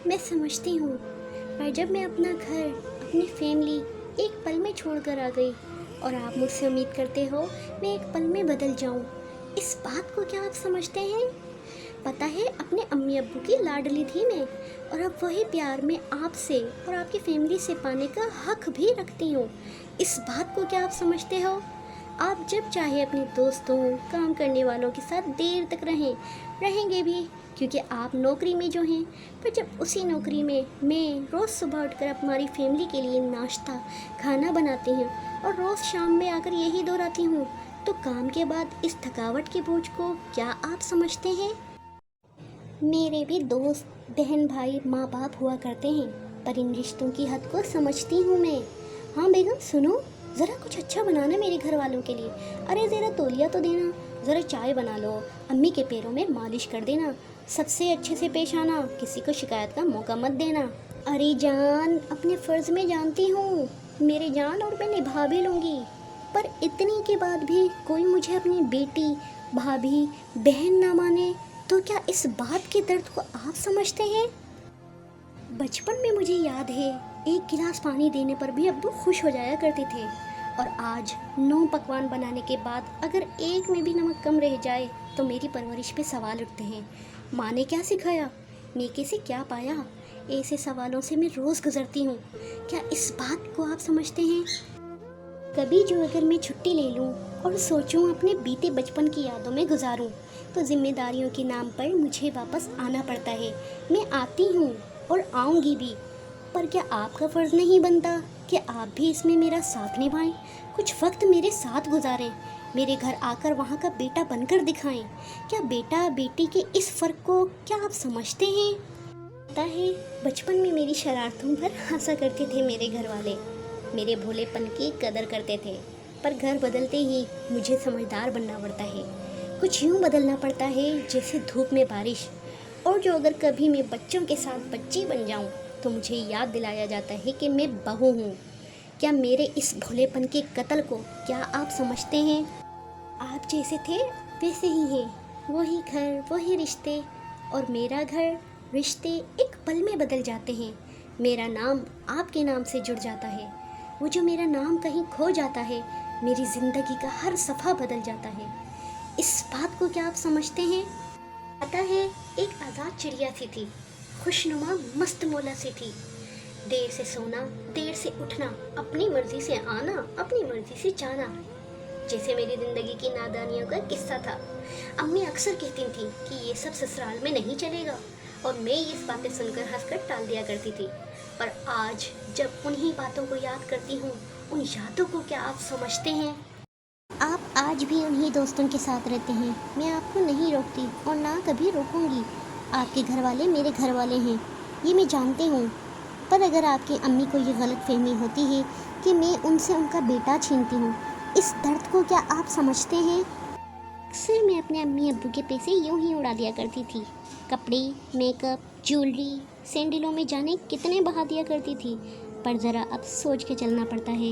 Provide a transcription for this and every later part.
मैं समझती हूँ, पर जब मैं अपना घर, अपनी फैमिली एक पल में छोड़ कर आ गई और आप मुझसे उम्मीद करते हो मैं एक पल में बदल जाऊँ, इस बात को क्या आप समझते हैं? पता है, अपने अम्मी अब्बू की लाडली थी मैं, और अब वही प्यार मैं आपसे और आपकी फैमिली से पाने का हक भी रखती हूँ। इस बात को क्या आप समझते हो? आप जब चाहे अपने दोस्तों, काम करने वालों के साथ देर तक रहेंगे भी, क्योंकि आप नौकरी में जो हैं। पर जब उसी नौकरी में मैं रोज़ सुबह उठकर हमारी फैमिली के लिए नाश्ता, खाना बनाती हूँ और रोज़ शाम में आकर यही दोहराती हूँ, तो काम के बाद इस थकावट के बोझ को क्या आप समझते हैं? मेरे भी दोस्त, बहन, भाई, माँ बाप हुआ करते हैं, पर इन रिश्तों की हद को समझती हूँ मैं। हाँ बेगम, सुनो, ज़रा कुछ अच्छा बनाना मेरे घर वालों के लिए। अरे ज़रा तौलिया तो देना, ज़रा चाय बना लो, अम्मी के पैरों में मालिश कर देना, सबसे अच्छे से पेश आना, किसी को शिकायत का मौका मत देना। अरे जान, अपने फ़र्ज़ में जानती हूँ मेरे जान, और मैं निभा भी लूँगी, पर इतने के बाद भी कोई मुझे अपनी बेटी, भाभी, बहन ना माने, तो क्या इस बात के दर्द को आप समझते हैं? बचपन में मुझे याद है, एक गिलास पानी देने पर भी अब्बू खुश हो जाया करते थे, और आज 9 पकवान बनाने के बाद अगर एक में भी नमक कम रह जाए तो मेरी परवरिश पे सवाल उठते हैं। माँ ने क्या सिखाया, नेके से क्या पाया? ऐसे सवालों से मैं रोज़ गुजरती हूँ। क्या इस बात को आप समझते हैं? कभी जो अगर मैं छुट्टी ले लूँ और सोचूं अपने बीते बचपन की यादों में गुजारूं, तो जिम्मेदारियों के नाम पर मुझे वापस आना पड़ता है। मैं आती हूँ और आऊँगी भी, पर क्या आपका फ़र्ज़ नहीं बनता कि आप भी इसमें मेरा साथ निभाएं, कुछ वक्त मेरे साथ गुजारें, मेरे घर आकर वहाँ का बेटा बनकर दिखाएं? क्या बेटा बेटी के इस फ़र्क को क्या आप समझते हैं? पता है, बचपन में मेरी शरारतों पर हंसा करते थे मेरे घर वाले, मेरे भोलेपन की कदर करते थे, पर घर बदलते ही मुझे समझदार बनना पड़ता है। कुछ यूँ बदलना पड़ता है जैसे धूप में बारिश, और जो अगर कभी मैं बच्चों के साथ बच्ची बन जाऊँ तो मुझे याद दिलाया जाता है कि मैं बहू हूँ। क्या मेरे इस भोलेपन के कत्ल को क्या आप समझते हैं? आप जैसे थे वैसे ही हैं, वही घर, वही रिश्ते, और मेरा घर, रिश्ते एक पल में बदल जाते हैं। मेरा नाम आपके नाम से जुड़ जाता है, वो जो मेरा नाम कहीं खो जाता है, मेरी ज़िंदगी का हर सफ़ा बदल जाता है। इस बात को क्या आप समझते हैं? पता है, एक आज़ाद चिड़िया सी थी, खुशनुमा मस्त मौला सी थी। देर से सोना, देर से उठना, अपनी मर्जी से आना, अपनी मर्जी से जाना, जैसे मेरी ज़िंदगी की नादानियों का किस्सा था। अम्मी अक्सर कहती थी कि ये सब ससुराल में नहीं चलेगा, और मैं ये बातें सुनकर हंसकर टाल दिया करती थी। पर आज जब उन्हीं बातों को याद करती हूँ, उन यादों को क्या आप समझते हैं? आप आज भी उन्हीं दोस्तों के साथ रहते हैं। मैं आपको नहीं रोकती और ना कभी रोकूंगी। आपके घर वाले मेरे घर वाले हैं, ये मैं जानती हूँ। पर अगर आपकी अम्मी को ये गलत फहमी होती है कि मैं उनसे उनका बेटा छीनती हूँ, इस दर्द को क्या आप समझते हैं? अक्सर मैं अपने अम्मी अब्बू के पैसे यूं ही उड़ा दिया करती थी। कपड़े, मेकअप, ज्वेलरी, सैंडलों में जाने कितने बहा दिया करती थी। पर ज़रा अब सोच के चलना पड़ता है।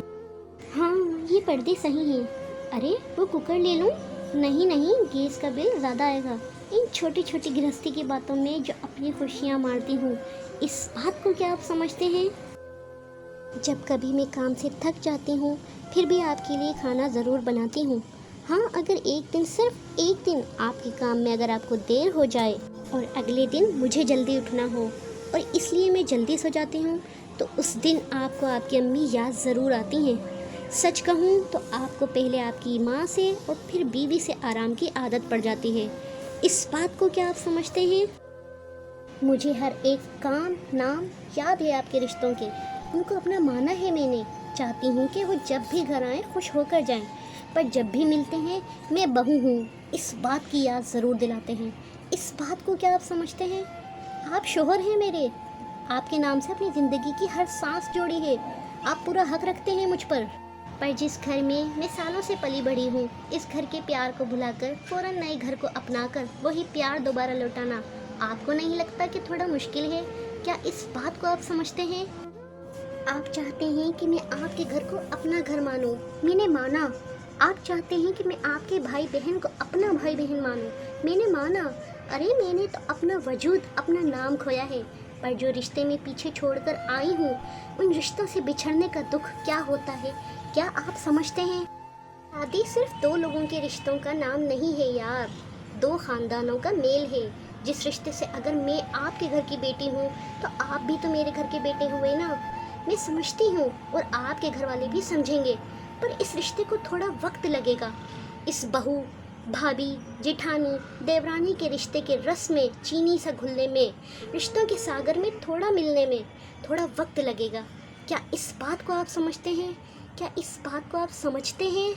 हाँ, ये पर्दे सही हैं। अरे वो कुकर ले लूँ? नहीं नहीं, गैस का बिल ज़्यादा आएगा। इन छोटी छोटी गृहस्थी की बातों में जो अपनी खुशियाँ मारती हूँ, इस बात को क्या आप समझते हैं? जब कभी मैं काम से थक जाती हूँ, फिर भी आपके लिए खाना ज़रूर बनाती हूँ। हाँ, अगर एक दिन, सिर्फ एक दिन आपके काम में अगर आपको देर हो जाए और अगले दिन मुझे जल्दी उठना हो और इसलिए मैं जल्दी सो जाती हूँ, तो उस दिन आपको आपकी अम्मी याद ज़रूर आती हैं। सच कहूँ तो आपको पहले आपकी माँ से और फिर बीवी से आराम की आदत पड़ जाती है। इस बात को क्या आप समझते हैं? मुझे हर एक काम, नाम याद है आपके रिश्तों के, उनको अपना माना है मैंने। चाहती हूँ कि वो जब भी घर आएँ खुश होकर जाएं, पर जब भी मिलते हैं मैं बहू हूँ, इस बात की याद ज़रूर दिलाते हैं। इस बात को क्या आप समझते हैं? आप शोहर हैं मेरे, आपके नाम से अपनी ज़िंदगी की हर सांस जोड़ी है, आप पूरा हक रखते हैं मुझ पर जिस घर में मैं सालों से पली बढ़ी हूँ, इस घर के प्यार को भुलाकर फ़ौरन नए घर को अपनाकर वही प्यार दोबारा लौटाना आपको नहीं लगता कि थोड़ा मुश्किल है? क्या इस बात को आप समझते हैं? आप चाहते हैं कि मैं आपके घर को अपना घर मानूं, मैंने माना। आप चाहते हैं कि मैं आपके भाई बहन को अपना भाई बहन मानूं, मैंने माना। अरे मैंने तो अपना वजूद, अपना नाम खोया है, पर जो रिश्ते में पीछे छोड़कर आई हूँ, उन रिश्तों से बिछड़ने का दुख क्या होता है, क्या आप समझते हैं? शादी सिर्फ दो लोगों के रिश्तों का नाम नहीं है यार, दो खानदानों का मेल है। जिस रिश्ते से अगर मैं आपके घर की बेटी हूँ तो आप भी तो मेरे घर के बेटे हुए ना। मैं समझती हूँ और आपके घर वाले भी समझेंगे, पर इस रिश्ते को थोड़ा वक्त लगेगा। इस बहू, भाभी, जेठानी, देवरानी के रिश्ते के रस में चीनी सा घुलने में, रिश्तों के सागर में थोड़ा मिलने में थोड़ा वक्त लगेगा। क्या इस बात को आप समझते हैं? क्या इस बात को आप समझते हैं?